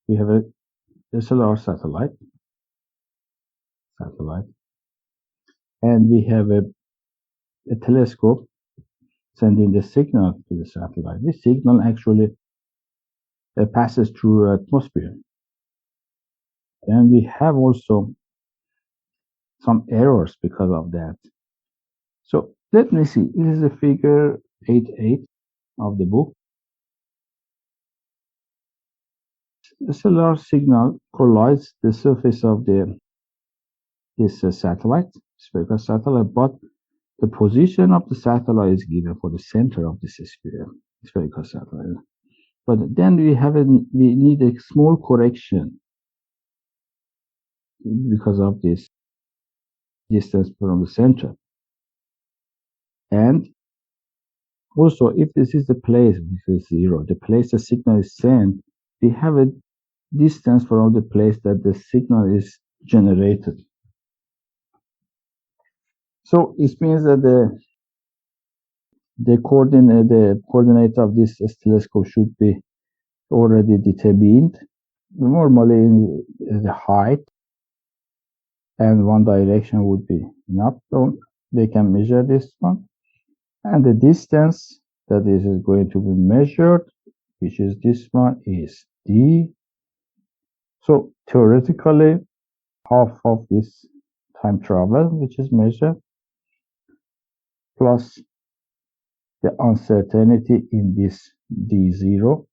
we have a SLR satellite, and we have a telescope sending the signal to the satellite. This signal actually passes through atmosphere. And we have also some errors because of that. So let me see. This is a figure 8.8 of the book. The cellular signal collides the surface of this satellite, spherical satellite, but the position of the satellite is given for the center of this spherical satellite. But then we need a small correction because of this distance from the center. And also, if this is the place, this is 0, the place the signal is sent, we have a distance from the place that the signal is generated. So it means that the coordinate of this telescope should be already determined. Normally, in the height and one direction would be enough. So they can measure this one, and the distance that is going to be measured, which is this one, is d. So theoretically, half of this time travel, which is measured, plus the uncertainty in this d0.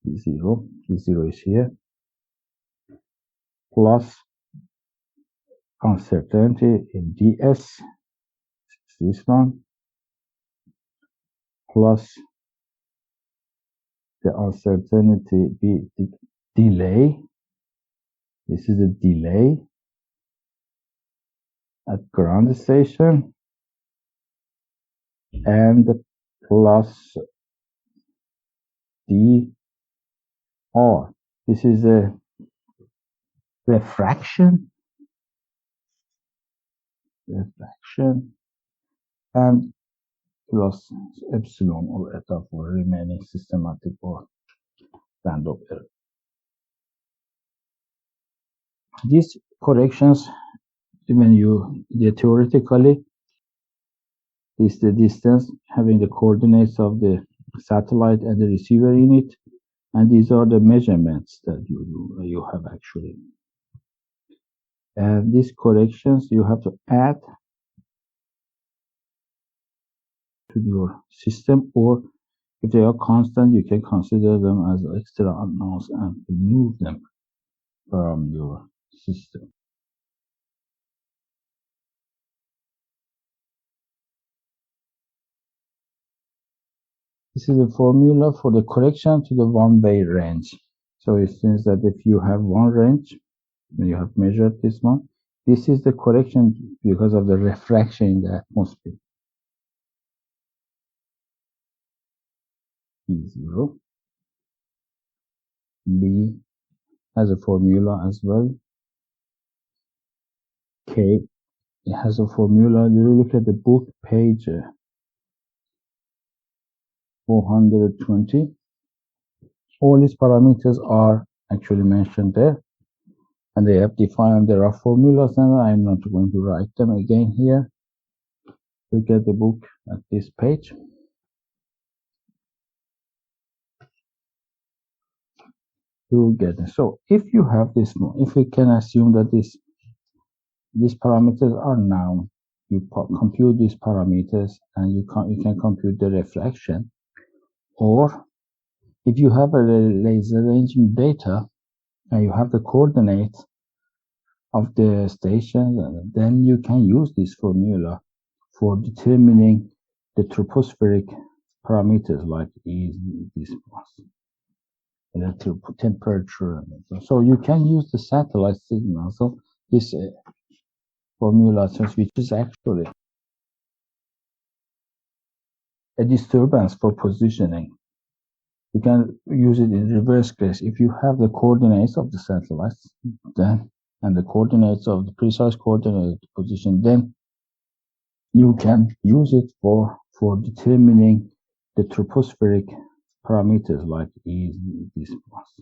D0 is here, plus uncertainty in ds, this one, plus the uncertainty be the delay. This is a delay at ground station, and plus dr. This is a refraction, and plus epsilon or eta for remaining systematic or random error. These corrections, when you theoretically, is the distance having the coordinates of the satellite and the receiver in it, and these are the measurements that you have actually. And these corrections you have to add to your system, or if they are constant, you can consider them as extra unknowns and remove them from your system. This is a formula for the correction to the one-way range. So it means that if you have one range, when you have measured this one, this is the correction because of the refraction in the atmosphere. E0. B has a formula as well. K, it has a formula. You look at the book, page 420. All these parameters are actually mentioned there, and they have defined. There are formulas, and I'm not going to write them again here. Look at the book at this page. You get it. So if you have this, if we can assume that these parameters are known, you compute these parameters, and you can compute the reflection. Or if you have a laser ranging data and you have the coordinates of the station, then you can use this formula for determining the tropospheric parameters like this temperature. So you can use the satellite signal. So this formula, which is actually a disturbance for positioning, you can use it in reverse case. If you have the coordinates of the satellites, then and the coordinates of the precise coordinate position, then you can use it for determining the tropospheric parameters like is this plus.